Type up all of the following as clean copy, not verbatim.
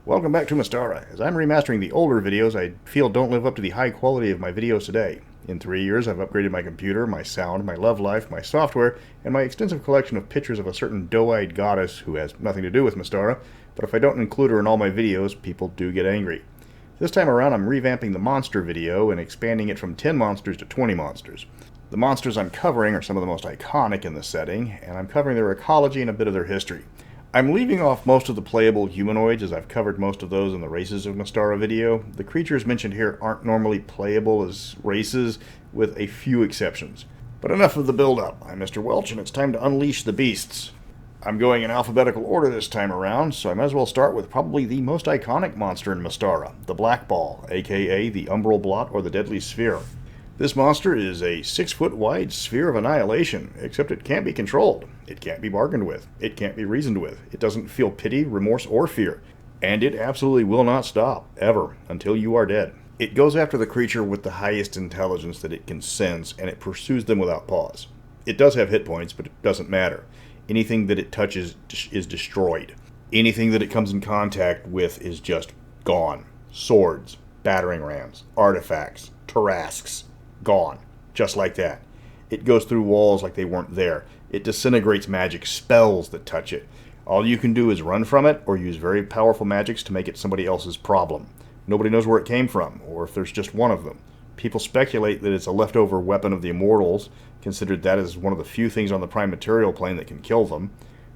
Welcome back to Mystara. As I'm remastering the older videos I feel don't live up to the high quality of my videos today. In 3 years I've upgraded my computer, my sound, my love life, my software, and my extensive collection of pictures of a certain doe-eyed goddess who has nothing to do with Mystara, but if I don't include her in all my videos, people do get angry. This time around I'm revamping the monster video and expanding it from 10 monsters to 20 monsters. The monsters I'm covering are some of the most iconic in the setting, and I'm covering their ecology and a bit of their history. I'm leaving off most of the playable humanoids as I've covered most of those in the Races of Mystara video. The creatures mentioned here aren't normally playable as races, with a few exceptions. But enough of the build-up. I'm Mr. Welch and it's time to unleash the beasts. I'm going in alphabetical order this time around, so I might as well start with probably the most iconic monster in Mystara, the Blackball, aka the Umbral Blot or the Deadly Sphere. This monster is a 6-foot wide sphere of annihilation, except it can't be controlled. It can't be bargained with. It can't be reasoned with. It doesn't feel pity, remorse, or fear. And it absolutely will not stop, ever, until you are dead. It goes after the creature with the highest intelligence that it can sense, and it pursues them without pause. It does have hit points, but it doesn't matter. Anything that it touches is destroyed. Anything that it comes in contact with is just gone. Swords, battering rams, artifacts, tarrasques. Gone. Just like that. It goes through walls like they weren't there. It disintegrates magic spells that touch it. All you can do is run from it or use very powerful magics to make it somebody else's problem. Nobody knows where it came from, or if there's just one of them. People speculate that it's a leftover weapon of the Immortals, considered that as one of the few things on the Prime Material plane that can kill them.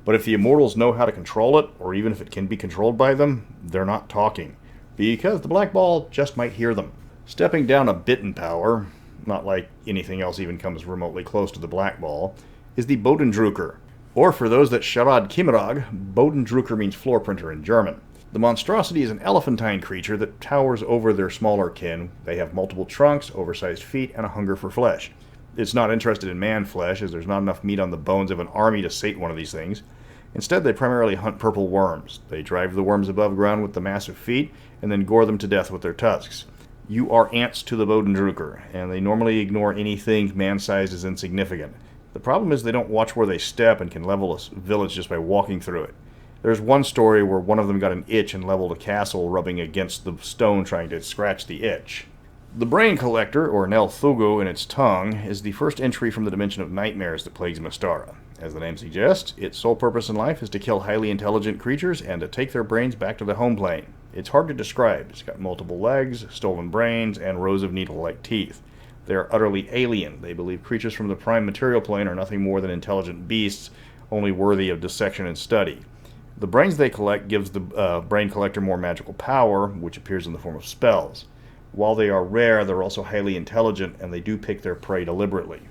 But if the Immortals know how to control it, or even if it can be controlled by them, they're not talking. Because the Blackball just might hear them. Stepping down a bit in power, not like anything else even comes remotely close to the Blackball, is the Bodendrucker. Or for those that Sharad Kimerag, Bodendrucker means floor printer in German. The Monstrosity is an elephantine creature that towers over their smaller kin. They have multiple trunks, oversized feet, and a hunger for flesh. It's not interested in man flesh, as there's not enough meat on the bones of an army to sate one of these things. Instead, they primarily hunt purple worms. They drive the worms above ground with the massive feet, and then gore them to death with their tusks. You are ants to the Bodendrucker, and they normally ignore anything man-sized as insignificant. The problem is they don't watch where they step and can level a village just by walking through it. There's one story where one of them got an itch and leveled a castle rubbing against the stone trying to scratch the itch. The Brain Collector, or Nel Thugu in its tongue, is the first entry from the dimension of nightmares that plagues Mystara. As the name suggests, its sole purpose in life is to kill highly intelligent creatures and to take their brains back to the home plane. It's hard to describe. It's got multiple legs, stolen brains, and rows of needle-like teeth. They are utterly alien. They believe creatures from the Prime Material Plane are nothing more than intelligent beasts, only worthy of dissection and study. The brains they collect gives the Brain Collector more magical power, which appears in the form of spells. While they are rare, they're also highly intelligent, and they do pick their prey deliberately.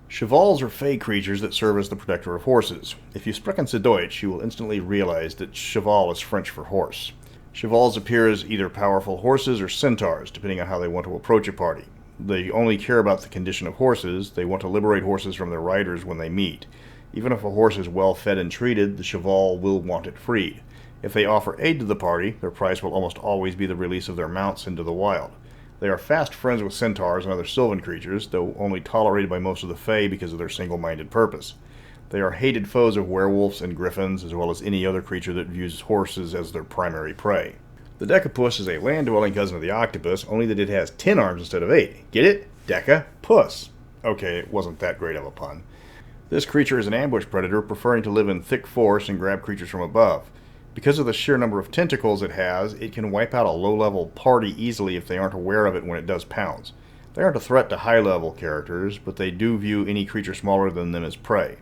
Chevals are fey creatures that serve as the protector of horses. If you sprechen Sie Deutsch, you will instantly realize that cheval is French for horse. Chevals appear as either powerful horses or centaurs, depending on how they want to approach a party. They only care about the condition of horses. They want to liberate horses from their riders when they meet. Even if a horse is well fed and treated, the cheval will want it freed. If they offer aid to the party, their prize will almost always be the release of their mounts into the wild. They are fast friends with centaurs and other sylvan creatures, though only tolerated by most of the Fae because of their single-minded purpose. They are hated foes of werewolves and griffins, as well as any other creature that views horses as their primary prey. The Decapus is a land-dwelling cousin of the octopus, only that it has 10 arms instead of 8. Get it? Decapus. Okay, it wasn't that great of a pun. This creature is an ambush predator, preferring to live in thick forest and grab creatures from above. Because of the sheer number of tentacles it has, it can wipe out a low-level party easily if they aren't aware of it when it does pounce. They aren't a threat to high-level characters, but they do view any creature smaller than them as prey.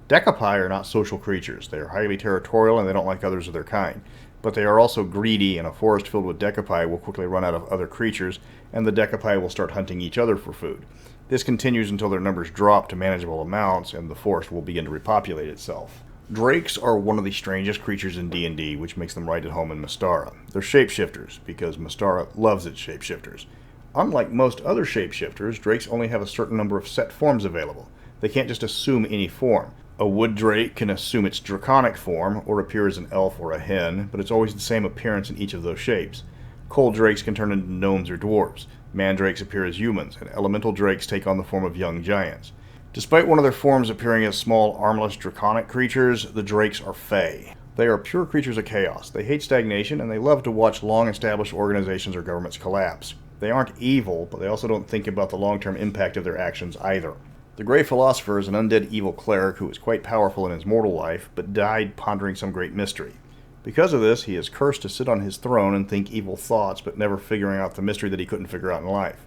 Decapi are not social creatures. They are highly territorial and they don't like others of their kind. But they are also greedy, and a forest filled with Decapi will quickly run out of other creatures, and the Decapi will start hunting each other for food. This continues until their numbers drop to manageable amounts, and the forest will begin to repopulate itself. Drakes are one of the strangest creatures in D&D, which makes them right at home in Mystara. They're shapeshifters, because Mystara loves its shapeshifters. Unlike most other shapeshifters, drakes only have a certain number of set forms available. They can't just assume any form. A wood drake can assume its draconic form, or appear as an elf or a hen, but it's always the same appearance in each of those shapes. Cold drakes can turn into gnomes or dwarves. Mandrakes appear as humans, and elemental drakes take on the form of young giants. Despite one of their forms appearing as small, armless, draconic creatures, the drakes are fey. They are pure creatures of chaos. They hate stagnation, and they love to watch long-established organizations or governments collapse. They aren't evil, but they also don't think about the long-term impact of their actions either. The Grave Philosopher is an undead evil cleric who was quite powerful in his mortal life, but died pondering some great mystery. Because of this, he is cursed to sit on his throne and think evil thoughts, but never figuring out the mystery that he couldn't figure out in life.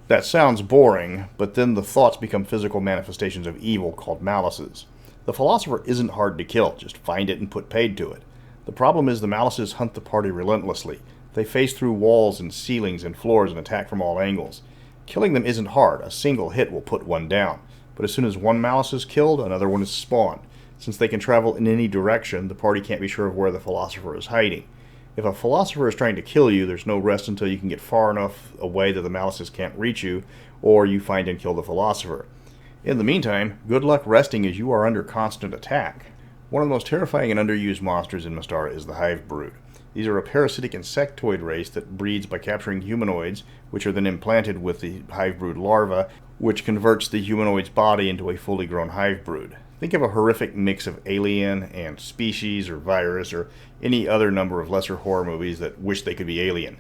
That sounds boring, but then the thoughts become physical manifestations of evil called malices. The philosopher isn't hard to kill, just find it and put paid to it. The problem is the malices hunt the party relentlessly. They face through walls and ceilings and floors and attack from all angles. Killing them isn't hard, a single hit will put one down. But as soon as one malice is killed, another one is spawned. Since they can travel in any direction, the party can't be sure of where the philosopher is hiding. If a philosopher is trying to kill you, there's no rest until you can get far enough away that the malices can't reach you, or you find and kill the philosopher. In the meantime, good luck resting as you are under constant attack. One of the most terrifying and underused monsters in Mystara is the Hive Brood. These are a parasitic insectoid race that breeds by capturing humanoids, which are then implanted with the Hive Brood larva, which converts the humanoid's body into a fully grown Hive Brood. Think of a horrific mix of Alien and Species or Virus or any other number of lesser horror movies that wish they could be alien.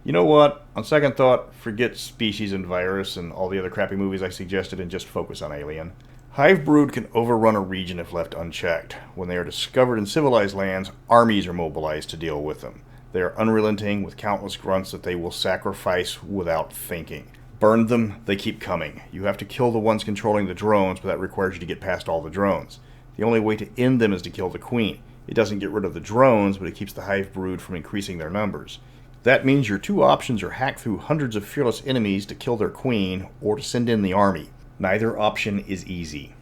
You know what? On second thought, forget Species and Virus and all the other crappy movies I suggested and just focus on Alien. Hive Brood can overrun a region if left unchecked. When they are discovered in civilized lands, armies are mobilized to deal with them. They are unrelenting with countless grunts that they will sacrifice without thinking. Burn them, they keep coming. You have to kill the ones controlling the drones, but that requires you to get past all the drones. The only way to end them is to kill the queen. It doesn't get rid of the drones, but it keeps the Hive Brood from increasing their numbers. That means your two options are hack through hundreds of fearless enemies to kill their queen, or to send in the army. Neither option is easy.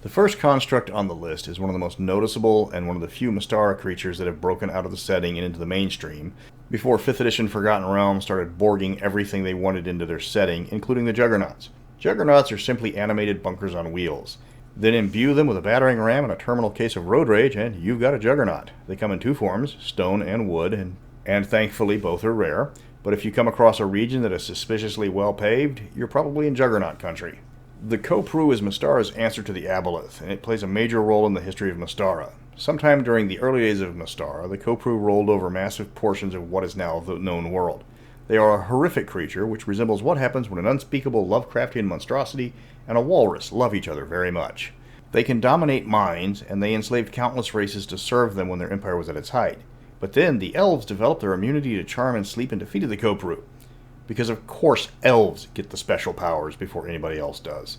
The first construct on the list is one of the most noticeable and one of the few Mystara creatures that have broken out of the setting and into the mainstream, before 5th edition Forgotten Realms started borging everything they wanted into their setting, including the Juggernauts. Juggernauts are simply animated bunkers on wheels. Then imbue them with a battering ram and a terminal case of road rage, and you've got a Juggernaut. They come in two forms, stone and wood, and thankfully both are rare, but if you come across a region that is suspiciously well paved, you're probably in Juggernaut country. The Kopru is Mystara's answer to the Aboleth, and it plays a major role in the history of Mystara. Sometime during the early days of Mystara, the Kopru rolled over massive portions of what is now the known world. They are a horrific creature, which resembles what happens when an unspeakable Lovecraftian monstrosity and a walrus love each other very much. They can dominate minds, and they enslaved countless races to serve them when their empire was at its height. But then, the elves developed their immunity to charm and sleep and defeated the Kopru. Because of course elves get the special powers before anybody else does.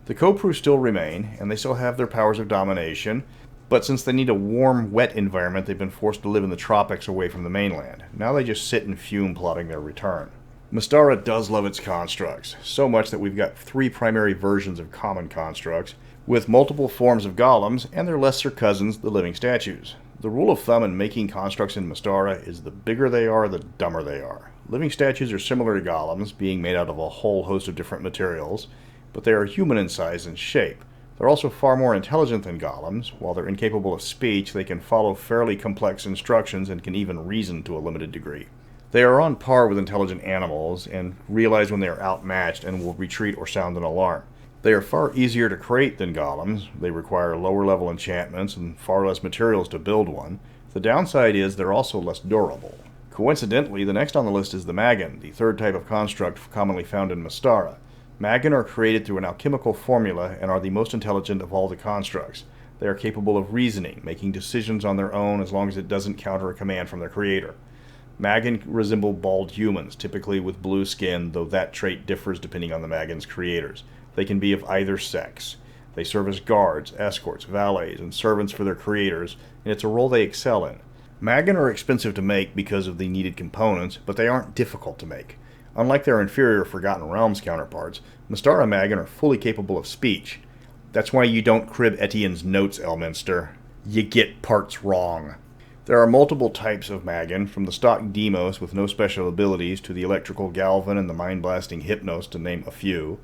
The Kopru still remain, and they still have their powers of domination, but since they need a warm, wet environment, they've been forced to live in the tropics away from the mainland. Now they just sit and fume plotting their return. Mystara does love its constructs, so much that we've got 3 primary versions of common constructs, with multiple forms of golems and their lesser cousins, the living statues. The rule of thumb in making constructs in Mystara is the bigger they are, the dumber they are. Living statues are similar to golems, being made out of a whole host of different materials, but they are human in size and shape. They're also far more intelligent than golems. While they're incapable of speech, they can follow fairly complex instructions and can even reason to a limited degree. They are on par with intelligent animals and realize when they are outmatched and will retreat or sound an alarm. They are far easier to create than golems. They require lower level enchantments and far less materials to build one. The downside is they're also less durable. Coincidentally, the next on the list is the Magan, the 3rd type of construct commonly found in Mystara. Magan are created through an alchemical formula and are the most intelligent of all the constructs. They are capable of reasoning, making decisions on their own as long as it doesn't counter a command from their creator. Magan resemble bald humans, typically with blue skin, though that trait differs depending on the Magan's creators. They can be of either sex. They serve as guards, escorts, valets, and servants for their creators, and it's a role they excel in. Magan are expensive to make because of the needed components, but they aren't difficult to make. Unlike their inferior Forgotten Realms counterparts, Mystara Magan are fully capable of speech. That's why you don't crib Etienne's notes, Elminster. You get parts wrong. There are multiple types of Magan, from the stock Demos with no special abilities to the electrical Galvan and the mind-blasting Hypnos, to name a few.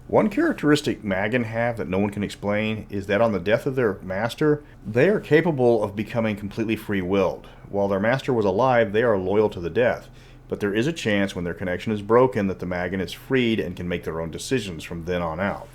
One characteristic Magan have that no one can explain is that on the death of their master, they are capable of becoming completely free-willed. While their master was alive, they are loyal to the death, but there is a chance when their connection is broken that the Magan is freed and can make their own decisions from then on out.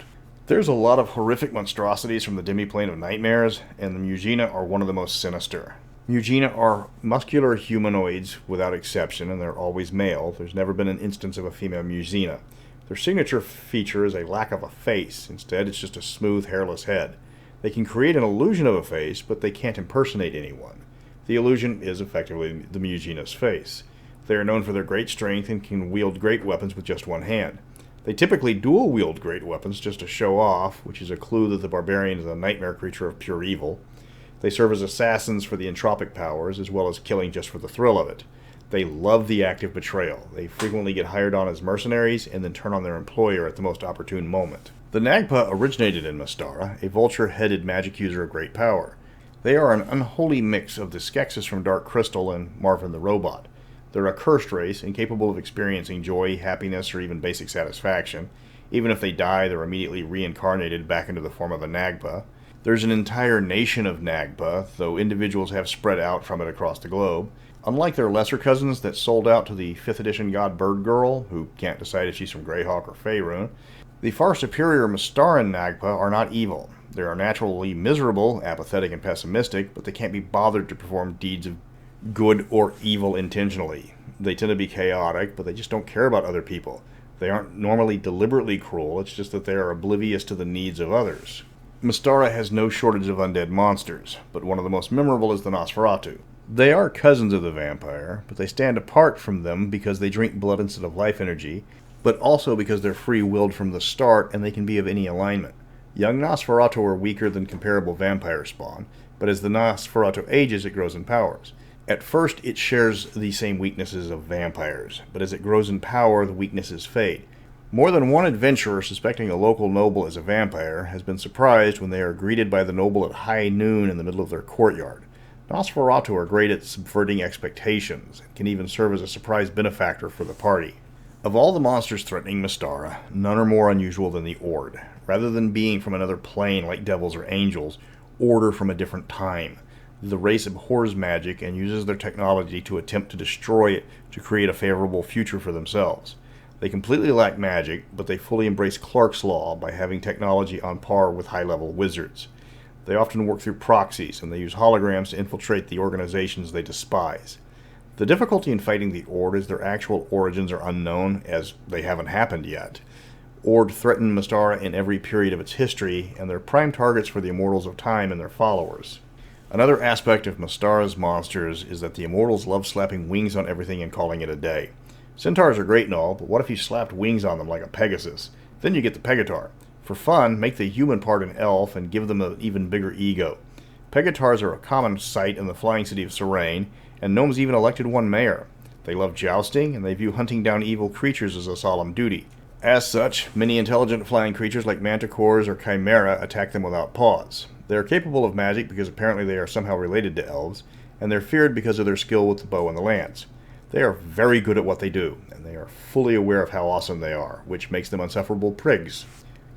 There's a lot of horrific monstrosities from the demiplane of nightmares, and the Mugina are one of the most sinister. Mugina are muscular humanoids without exception, and they're always male. There's never been an instance of a female Mugina. Their signature feature is a lack of a face. Instead, it's just a smooth, hairless head. They can create an illusion of a face, but they can't impersonate anyone. The illusion is effectively the Mugina's face. They are known for their great strength and can wield great weapons with just one hand. They typically dual-wield great weapons just to show off, which is a clue that the barbarian is a nightmare creature of pure evil. They serve as assassins for the entropic powers, as well as killing just for the thrill of it. They love the act of betrayal. They frequently get hired on as mercenaries and then turn on their employer at the most opportune moment. The Nagpa originated in Mystara, a vulture-headed magic user of great power. They are an unholy mix of the Skeksis from Dark Crystal and Marvin the Robot. They're a cursed race, incapable of experiencing joy, happiness, or even basic satisfaction. Even if they die, they're immediately reincarnated back into the form of a Nagpa. There's an entire nation of Nagpa, though individuals have spread out from it across the globe. Unlike their lesser cousins that sold out to the 5th edition god Bird Girl, who can't decide if she's from Greyhawk or Faerun, the far superior Mystaran Nagpa are not evil. They are naturally miserable, apathetic, and pessimistic, but they can't be bothered to perform deeds of good or evil intentionally. They tend to be chaotic, but they just don't care about other people. They aren't normally deliberately cruel, it's just that they are oblivious to the needs of others. Mystara has no shortage of undead monsters, but one of the most memorable is the Nosferatu. They are cousins of the vampire, but they stand apart from them because they drink blood instead of life energy, but also because they're free-willed from the start and they can be of any alignment. Young Nosferatu are weaker than comparable vampire spawn, but as the Nosferatu ages, it grows in powers. At first, it shares the same weaknesses of vampires, but as it grows in power, the weaknesses fade. More than one adventurer suspecting a local noble is a vampire has been surprised when they are greeted by the noble at high noon in the middle of their courtyard. Nosferatu are great at subverting expectations, and can even serve as a surprise benefactor for the party. Of all the monsters threatening Mystara, none are more unusual than the Ord. Rather than being from another plane like devils or angels, Ord are from a different time. The race abhors magic and uses their technology to attempt to destroy it to create a favorable future for themselves. They completely lack magic, but they fully embrace Clark's Law by having technology on par with high-level wizards. They often work through proxies, and they use holograms to infiltrate the organizations they despise. The difficulty in fighting the Ord is their actual origins are unknown, as they haven't happened yet. Ord threaten Mystara in every period of its history, and they're prime targets for the Immortals of Time and their followers. Another aspect of Mystara's monsters is that the Immortals love slapping wings on everything and calling it a day. Centaurs are great and all, but what if you slapped wings on them like a Pegasus? Then you get the Pegatar. For fun, make the human part an elf and give them an even bigger ego. Pegatars are a common sight in the flying city of Serene, and gnomes even elected one mayor. They love jousting, and they view hunting down evil creatures as a solemn duty. As such, many intelligent flying creatures like manticores or chimera attack them without pause. They are capable of magic because apparently they are somehow related to elves, and they're feared because of their skill with the bow and the lance. They are very good at what they do, and they are fully aware of how awesome they are, which makes them insufferable prigs.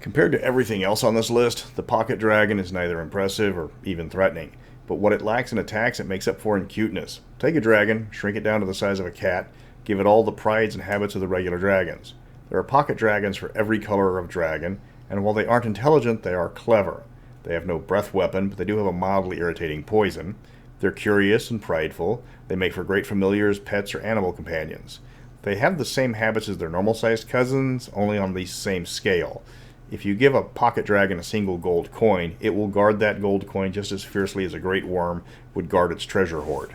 Compared to everything else on this list, the pocket dragon is neither impressive or even threatening, but what it lacks in attacks it makes up for in cuteness. Take a dragon, shrink it down to the size of a cat, give it all the prides and habits of the regular dragons. There are pocket dragons for every color of dragon, and while they aren't intelligent, they are clever. They have no breath weapon, but they do have a mildly irritating poison. They're curious and prideful. They make for great familiars, pets, or animal companions. They have the same habits as their normal-sized cousins, only on the same scale. If you give a pocket dragon a single gold coin, it will guard that gold coin just as fiercely as a great worm would guard its treasure hoard.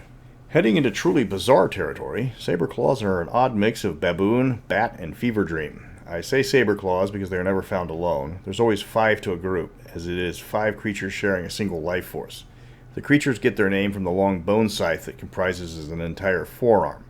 Heading into truly bizarre territory, Saber Claws are an odd mix of baboon, bat, and fever dream. I say Saber Claws because they are never found alone. There's always 5 to a group, as it is 5 creatures sharing a single life force. The creatures get their name from the long bone scythe that comprises an entire forearm.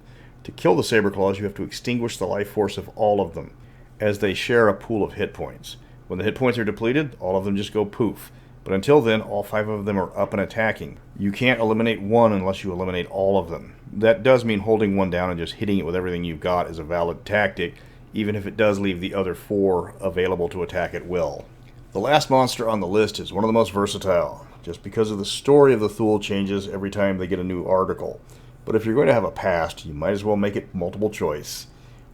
To kill the Saber Claws, you have to extinguish the life force of all of them, as they share a pool of hit points. When the hit points are depleted, all of them just go poof. But until then, all 5 of them are up and attacking. You can't eliminate one unless you eliminate all of them. That does mean holding one down and just hitting it with everything you've got is a valid tactic, even if it does leave the other 4 available to attack at will. The last monster on the list is one of the most versatile, just because of the story of the thoul changes every time they get a new article. But if you're going to have a past, you might as well make it multiple choice.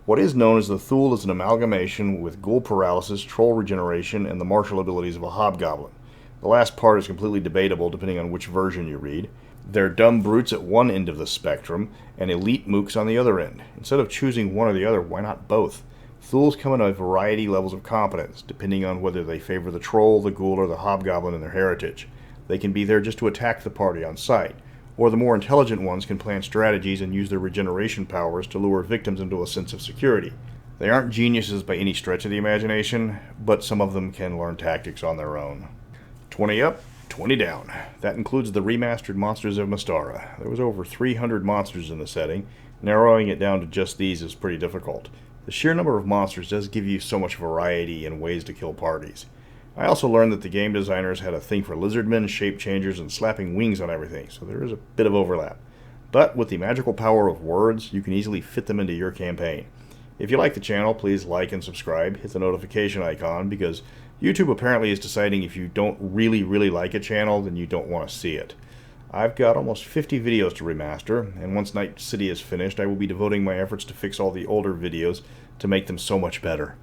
What is known as the thoul is an amalgamation with ghoul paralysis, troll regeneration, and the martial abilities of a hobgoblin. The last part is completely debatable depending on which version you read. They're dumb brutes at one end of the spectrum, and elite mooks on the other end. Instead of choosing one or the other, why not both? Thouls come in a variety levels of competence, depending on whether they favor the troll, the ghoul, or the hobgoblin in their heritage. They can be there just to attack the party on sight, or the more intelligent ones can plan strategies and use their regeneration powers to lure victims into a sense of security. They aren't geniuses by any stretch of the imagination, but some of them can learn tactics on their own. 20 up, 20 down. That includes the remastered monsters of Mystara. There was over 300 monsters in the setting. Narrowing it down to just these is pretty difficult. The sheer number of monsters does give you so much variety and ways to kill parties. I also learned that the game designers had a thing for lizardmen, shape changers, and slapping wings on everything, so there is a bit of overlap. But with the magical power of words, you can easily fit them into your campaign. If you like the channel, please like and subscribe. Hit the notification icon, because YouTube apparently is deciding if you don't really like a channel, then you don't want to see it. I've got almost 50 videos to remaster, and once Night City is finished, I will be devoting my efforts to fix all the older videos to make them so much better.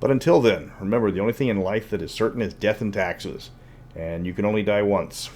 But until then, remember, the only thing in life that is certain is death and taxes, and you can only die once.